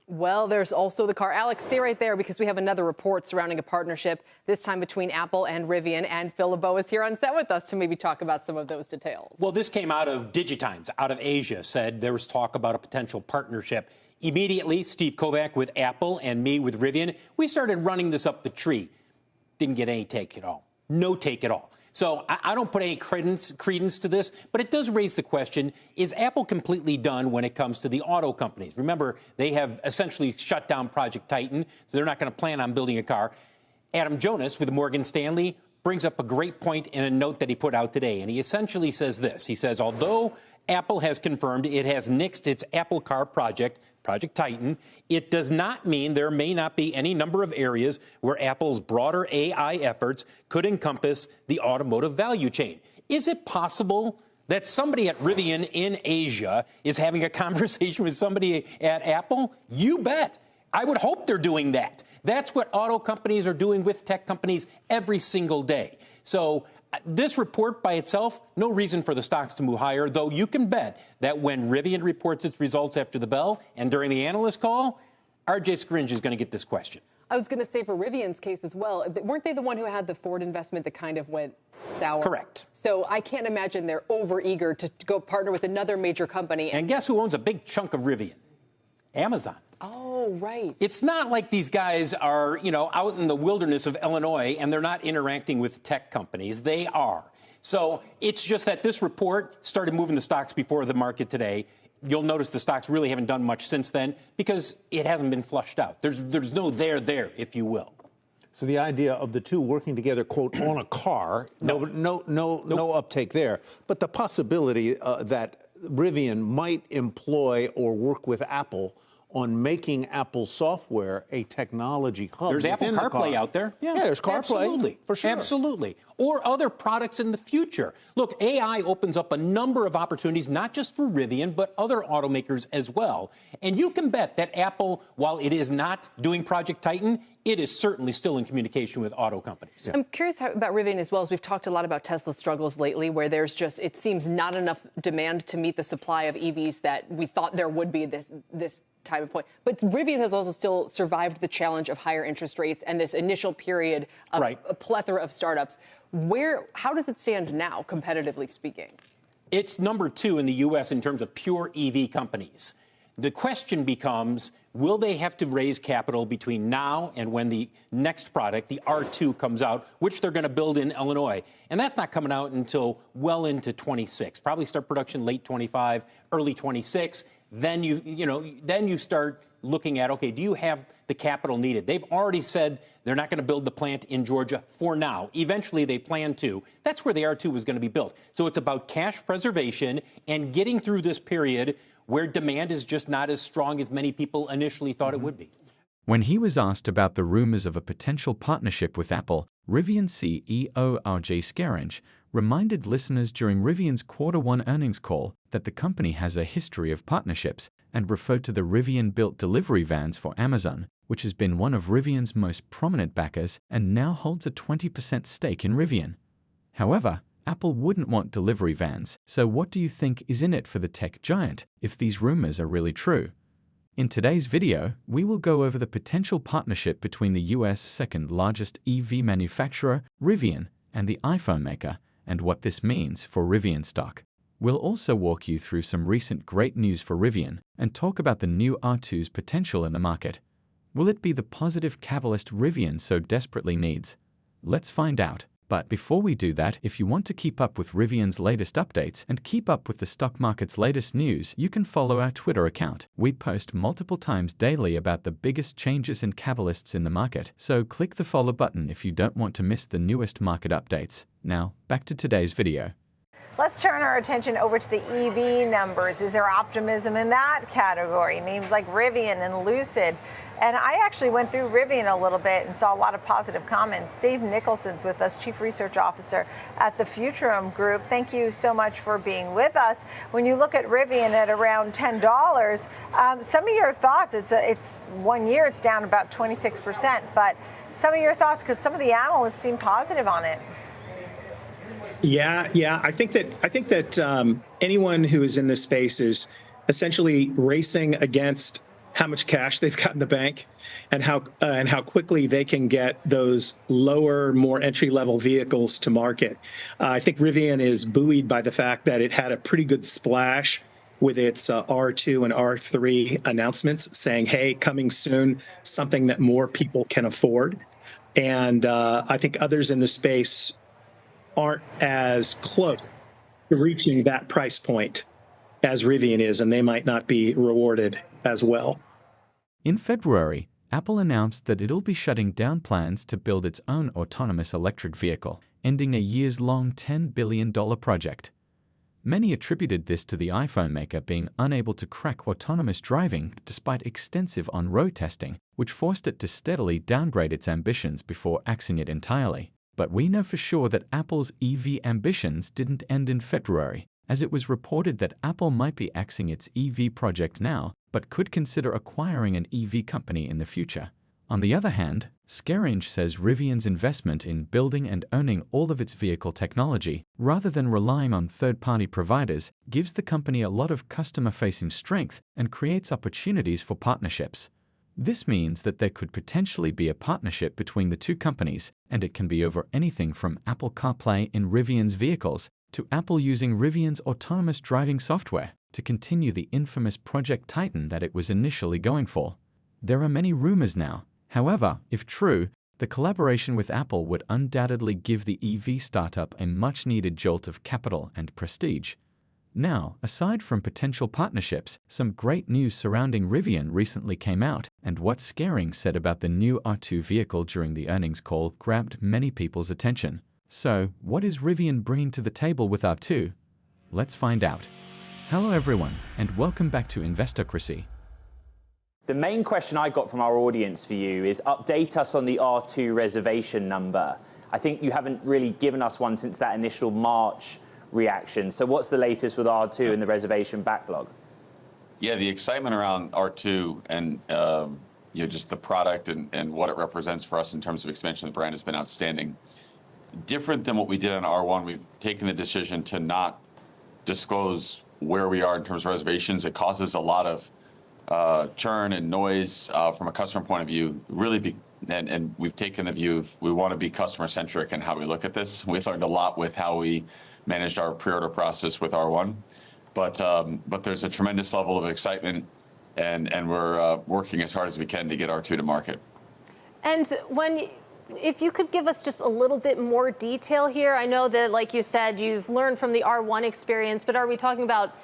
Well, there's also the car. Alex, stay right there because we have another report surrounding a partnership, this time between Apple and Rivian. And Phil LeBeau is here on set with us to maybe talk about some of those details. Well, this came out of Digitimes, out of Asia, said there was talk about a potential partnership. Immediately, Steve Kovac with Apple and me with Rivian, we started running this up the tree. Didn't get any take at all. No take at all. So I don't put any credence to this, but it does raise the question, is Apple completely done when it comes to the auto companies? Remember, they have essentially shut down Project Titan, so they're not going to plan on building a car. Adam Jonas with Morgan Stanley brings up a great point in a note that he put out today, and he essentially says this. He says, although Apple has confirmed it has nixed its Apple Car project, Project Titan, it does not mean there may not be any number of areas where Apple's broader AI efforts could encompass the automotive value chain. Is it possible that somebody at Rivian in Asia is having a conversation with somebody at Apple? You bet. I would hope they're doing that. That's what auto companies are doing with tech companies every single day. So this report by itself, no reason for the stocks to move higher, though you can bet that when Rivian reports its results after the bell and during the analyst call, R.J. Scringe is going to get this question. I was going to say for Rivian's case as well, weren't they the one who had the Ford investment that kind of went sour? Correct. So I can't imagine they're overeager to go partner with another major company. And guess who owns a big chunk of Rivian? Amazon. Oh, right. It's not like these guys are, out in the wilderness of Illinois and they're not interacting with tech companies. They are. So it's just that this report started moving the stocks before the market today. You'll notice the stocks really haven't done much since then because it hasn't been flushed out. There's no there, if you will. So the idea of the two working together, quote, on a car, no uptake there. But the possibility that Rivian might employ or work with Apple on making Apple software a technology hub. There's Apple CarPlay out there. Yeah, there's CarPlay. Absolutely. For sure. Absolutely. Or other products in the future. Look, AI opens up a number of opportunities, not just for Rivian, but other automakers as well. And you can bet that Apple, while it is not doing Project Titan, it is certainly still in communication with auto companies. Yeah. I'm curious about Rivian as well, as we've talked a lot about Tesla's struggles lately, where there's just, it seems, not enough demand to meet the supply of EVs that we thought there would be this time and point. But Rivian has also still survived the challenge of higher interest rates and this initial period of a plethora of startups. How does it stand now, competitively speaking? It's number 2 in the U.S. in terms of pure EV companies. The question becomes, will they have to raise capital between now and when the next product, the R2, comes out, which they're going to build in Illinois? And that's not coming out until well into 26. Probably start production late 25, early 26. Then you start looking at, okay, do you have the capital needed? They've already said they're not going to build the plant in Georgia for now. Eventually, they plan to. That's where the R2 was going to be built. So it's about cash preservation and getting through this period where demand is just not as strong as many people initially thought it would be. When he was asked about the rumors of a potential partnership with Apple, Rivian CEO R.J. Scringe reminded listeners during Rivian's Q1 earnings call that the company has a history of partnerships and referred to the Rivian-built delivery vans for Amazon, which has been one of Rivian's most prominent backers and now holds a 20% stake in Rivian. However, Apple wouldn't want delivery vans, so what do you think is in it for the tech giant if these rumors are really true? In today's video, we will go over the potential partnership between the US second-largest EV manufacturer, Rivian, and the iPhone maker, and what this means for Rivian stock. We'll also walk you through some recent great news for Rivian and talk about the new R2's potential in the market. Will it be the positive catalyst Rivian so desperately needs? Let's find out. But before we do that, if you want to keep up with Rivian's latest updates and keep up with the stock market's latest news, you can follow our Twitter account. We post multiple times daily about the biggest changes and catalysts in the market, so click the follow button if you don't want to miss the newest market updates. Now, back to today's video. Let's turn our attention over to the EV numbers. Is there optimism in that category? Names like Rivian and Lucid. And I actually went through Rivian a little bit and saw a lot of positive comments. Dave Nicholson's with us, Chief Research Officer at the Futurum Group. Thank you so much for being with us. When you look at Rivian at around $10, some of your thoughts, it's 1 year, it's down about 26%, but some of your thoughts, because some of the analysts seem positive on it. Yeah. I think that anyone who is in this space is essentially racing against how much cash they've got in the bank, and how quickly they can get those lower, more entry-level vehicles to market. I think Rivian is buoyed by the fact that it had a pretty good splash with its R2 and R3 announcements saying, hey, coming soon, something that more people can afford. And I think others in the space aren't as close to reaching that price point as Rivian is, and they might not be rewarded as well. In February, Apple announced that it'll be shutting down plans to build its own autonomous electric vehicle, ending a years-long $10 billion project. Many attributed this to the iPhone maker being unable to crack autonomous driving despite extensive on-road testing, which forced it to steadily downgrade its ambitions before axing it entirely. But we know for sure that Apple's EV ambitions didn't end in February, as it was reported that Apple might be axing its EV project now, but could consider acquiring an EV company in the future. On the other hand, Scaringe says Rivian's investment in building and owning all of its vehicle technology, rather than relying on third-party providers, gives the company a lot of customer-facing strength and creates opportunities for partnerships. This means that there could potentially be a partnership between the two companies, and it can be over anything from Apple CarPlay in Rivian's vehicles to Apple using Rivian's autonomous driving software to continue the infamous Project Titan that it was initially going for. There are many rumors now. However, if true, the collaboration with Apple would undoubtedly give the EV startup a much-needed jolt of capital and prestige. Now, aside from potential partnerships, some great news surrounding Rivian recently came out, and what Scaringe said about the new R2 vehicle during the earnings call grabbed many people's attention. So, what is Rivian bringing to the table with R2? Let's find out. Hello everyone, and welcome back to Investocracy. The main question I got from our audience for you is update us on the R2 reservation number. I think you haven't really given us one since that initial March reaction. So what's the latest with R2 and the reservation backlog? Yeah, the excitement around R2 and just the product and what it represents for us in terms of expansion of the brand has been outstanding. Different than what we did on R1, we've taken the decision to not disclose where we are in terms of reservations. It causes a lot of churn and noise from a customer point of view. And we've taken the view of we want to be customer centric in how we look at this. We've learned a lot with how we managed our pre-order process with R1, but there's a tremendous level of excitement, and we're working as hard as we can to get R2 to market. And if you could give us just a little bit more detail here. I know that, like you said, you've learned from the R1 experience, but are we talking about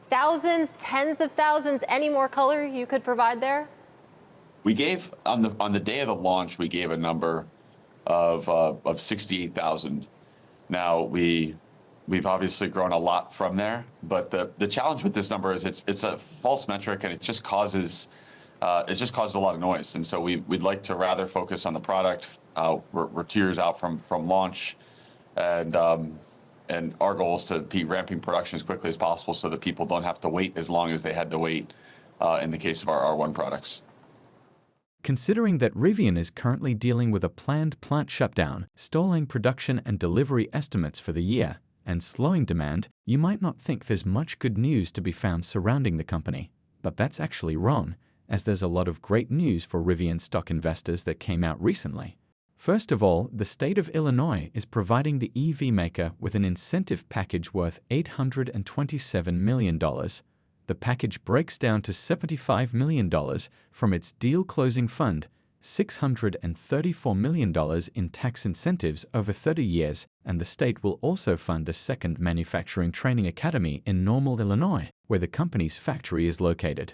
thousands, tens of thousands, any more color you could provide there? We gave, on the day of the launch, we gave a number of 68,000. Now, we've obviously grown a lot from there, but the challenge with this number is it's a false metric, and it just causes a lot of noise. And so we'd like to rather focus on the product. We're 2 years out from launch, and our goal is to be ramping production as quickly as possible so that people don't have to wait as long as they had to wait in the case of our R1 products. Considering that Rivian is currently dealing with a planned plant shutdown, stalling production and delivery estimates for the year, and slowing demand, you might not think there's much good news to be found surrounding the company. But that's actually wrong, as there's a lot of great news for Rivian stock investors that came out recently. First of all, the state of Illinois is providing the EV maker with an incentive package worth $827 million. The package breaks down to $75 million from its deal-closing fund, $634 million in tax incentives over 30 years, and the state will also fund a second manufacturing training academy in Normal, Illinois, where the company's factory is located.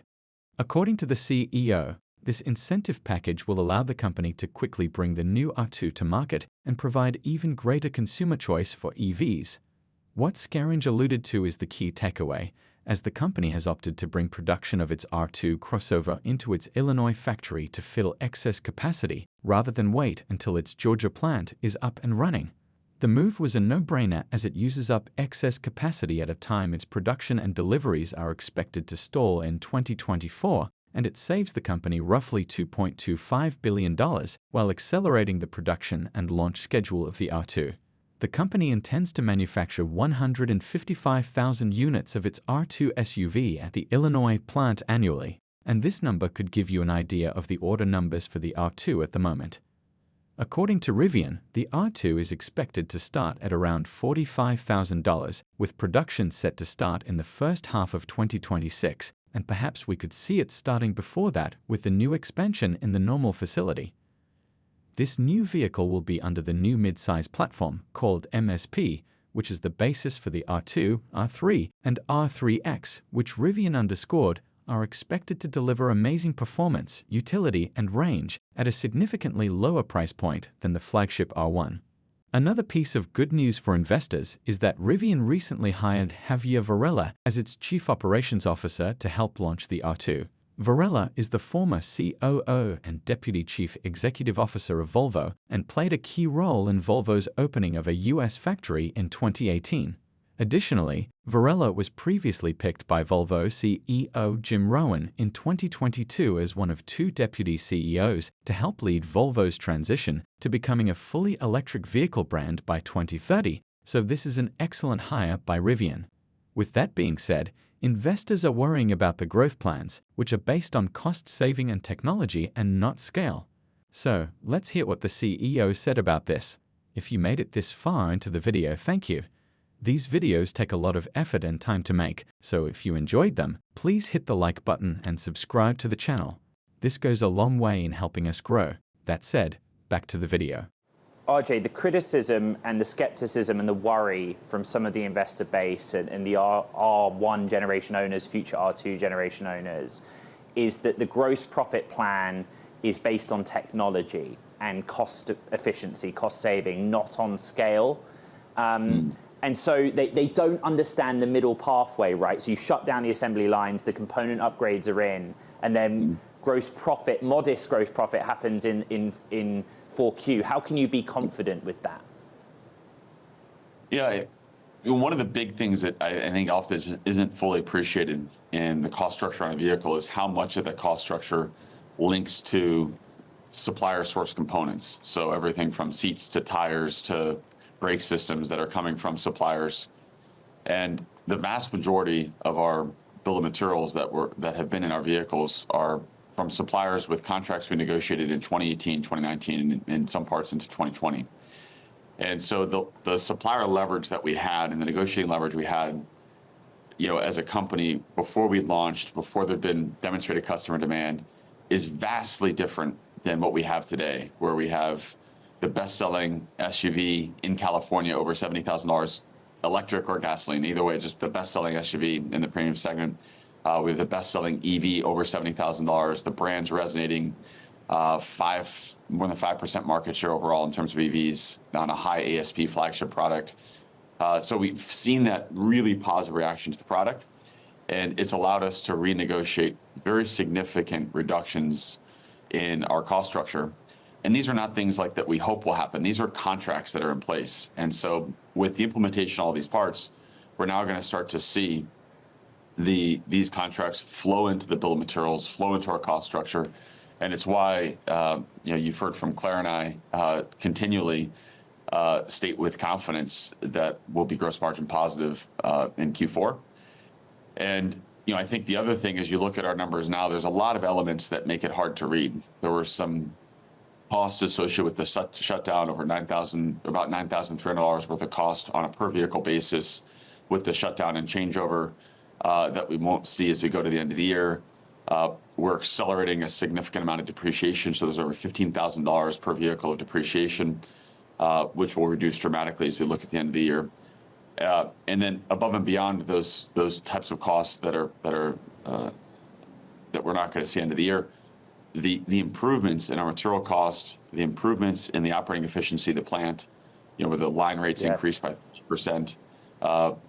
According to the CEO, this incentive package will allow the company to quickly bring the new R2 to market and provide even greater consumer choice for EVs. What Scaringe alluded to is the key takeaway, as the company has opted to bring production of its R2 crossover into its Illinois factory to fill excess capacity, rather than wait until its Georgia plant is up and running. The move was a no-brainer, as it uses up excess capacity at a time its production and deliveries are expected to stall in 2024, and it saves the company roughly $2.25 billion while accelerating the production and launch schedule of the R2. The company intends to manufacture 155,000 units of its R2 SUV at the Illinois plant annually. and this number could give you an idea of the order numbers for the R2 at the moment. According to Rivian, the R2 is expected to start at around $45,000, with production set to start in the first half of 2026, and perhaps we could see it starting before that with the new expansion in the Normal facility. This new vehicle will be under the new mid-size platform called MSP, which is the basis for the R2, R3, and R3X, which Rivian underscored are expected to deliver amazing performance, utility, and range at a significantly lower price point than the flagship R1. Another piece of good news for investors is that Rivian recently hired Javier Varela as its Chief Operations Officer to help launch the R2. Varela is the former COO and Deputy Chief Executive Officer of Volvo and played a key role in Volvo's opening of a US factory in 2018. Additionally, Varela was previously picked by Volvo CEO Jim Rowan in 2022 as one of 2 deputy CEOs to help lead Volvo's transition to becoming a fully electric vehicle brand by 2030, so this is an excellent hire by Rivian. With that being said, investors are worrying about the growth plans, which are based on cost saving and technology and not scale. So, let's hear what the CEO said about this. If you made it this far into the video, thank you. These videos take a lot of effort and time to make, so if you enjoyed them, please hit the like button and subscribe to the channel. This goes a long way in helping us grow. That said, back to the video. RJ, the criticism and the skepticism and the worry from some of the investor base and the R1 generation owners, future R2 generation owners, is that the gross profit plan is based on technology and cost efficiency, cost saving, not on scale. And so they don't understand the middle pathway, right? So you shut down the assembly lines, the component upgrades are in, and then gross profit, modest gross profit happens in 4Q. How can you be confident with that? Yeah, one of the big things that I think often isn't fully appreciated in the cost structure on a vehicle is how much of the cost structure links to supplier source components. So everything from seats to tires to brake systems that are coming from suppliers. And the vast majority of our bill of materials that have been in our vehicles are from suppliers with contracts we negotiated in 2018, 2019, and in some parts into 2020. And so the supplier leverage that we had and the negotiating leverage we had, as a company before we launched, before there'd been demonstrated customer demand, is vastly different than what we have today, where we have the best-selling SUV in California over $70,000, electric or gasoline, either way, just the best-selling SUV in the premium segment. We have the best-selling EV over $70,000. The brand's resonating, more than 5% market share overall in terms of EVs on a high ASP flagship product. So we've seen that really positive reaction to the product, and it's allowed us to renegotiate very significant reductions in our cost structure. And these are not things like that we hope will happen. These are contracts that are in place. And so with the implementation of all these parts, we're now going to start to see these contracts flow into the bill of materials, flow into our cost structure. And it's why you've heard from Claire and I continually state with confidence that we'll be gross margin positive in Q4. And I think the other thing is you look at our numbers now, there's a lot of elements that make it hard to read. There were some costs associated with the shutdown, over about $9,300 worth of cost on a per vehicle basis with the shutdown and changeover that we won't see as we go to the end of the year. We're accelerating a significant amount of depreciation, so there's over $15,000 per vehicle of depreciation, which will reduce dramatically as we look at the end of the year. And then above and beyond those types of costs that we're not going to see end of the year, the improvements in our material cost, the improvements in the operating efficiency of the plant, where the line rates increased by 30%,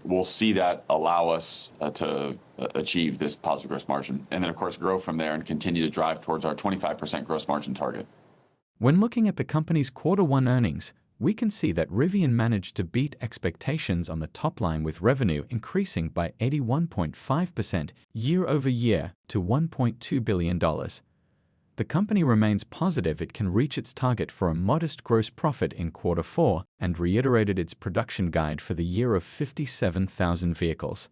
we'll see that allow us to achieve this positive gross margin. And then, of course, grow from there and continue to drive towards our 25% gross margin target. When looking at the company's Q1 earnings, we can see that Rivian managed to beat expectations on the top line with revenue increasing by 81.5% year over year to $1.2 billion. The company remains positive it can reach its target for a modest gross profit in Q4 and reiterated its production guide for the year of 57,000 vehicles.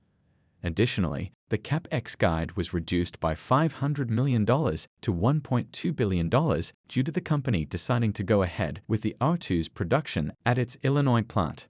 Additionally, the CapEx guide was reduced by $500 million to $1.2 billion due to the company deciding to go ahead with the R2's production at its Illinois plant.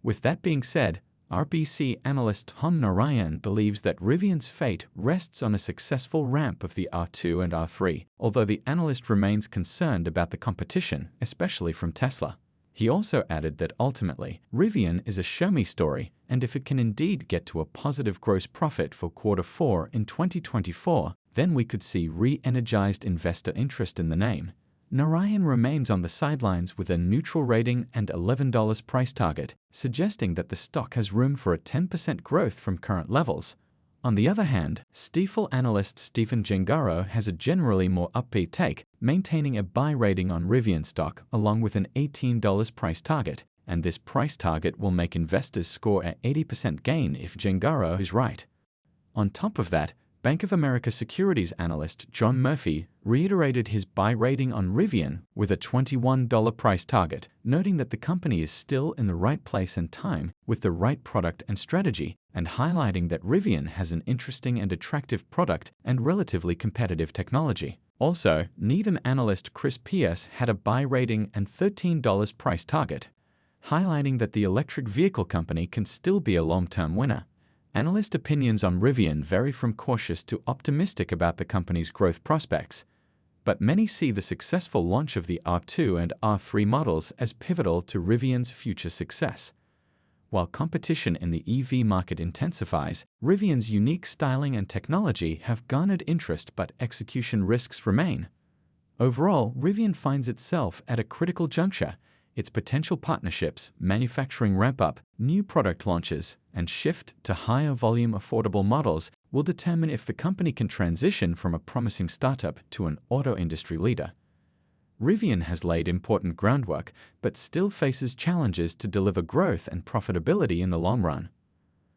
With that being said, RBC analyst Tom Narayan believes that Rivian's fate rests on a successful ramp of the R2 and R3, although the analyst remains concerned about the competition, especially from Tesla. He also added that ultimately, Rivian is a show-me story, and if it can indeed get to a positive gross profit for Q4 in 2024, then we could see re-energized investor interest in the name. Narayan remains on the sidelines with a neutral rating and $11 price target, suggesting that the stock has room for a 10% growth from current levels. On the other hand, Stifel analyst Stephen Gengaro has a generally more upbeat take, maintaining a buy rating on Rivian stock along with an $18 price target, and this price target will make investors score an 80% gain if Gengaro is right. On top of that, Bank of America securities analyst John Murphy reiterated his buy rating on Rivian with a $21 price target, noting that the company is still in the right place and time with the right product and strategy, and highlighting that Rivian has an interesting and attractive product and relatively competitive technology. Also, Needham analyst Chris Pierce had a buy rating and $13 price target, highlighting that the electric vehicle company can still be a long-term winner. Analyst opinions on Rivian vary from cautious to optimistic about the company's growth prospects, but many see the successful launch of the R2 and R3 models as pivotal to Rivian's future success. While competition in the EV market intensifies, Rivian's unique styling and technology have garnered interest, but execution risks remain. Overall, Rivian finds itself at a critical juncture. Its potential partnerships, manufacturing ramp-up, new product launches, and shift to higher volume affordable models will determine if the company can transition from a promising startup to an auto industry leader. Rivian has laid important groundwork, but still faces challenges to deliver growth and profitability in the long run.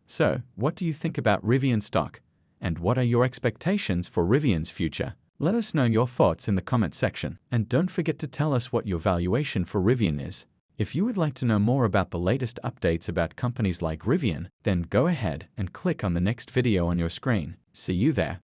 So, what do you think about Rivian stock? And what are your expectations for Rivian's future? Let us know your thoughts in the comment section, and don't forget to tell us what your valuation for Rivian is. If you would like to know more about the latest updates about companies like Rivian, then go ahead and click on the next video on your screen. See you there.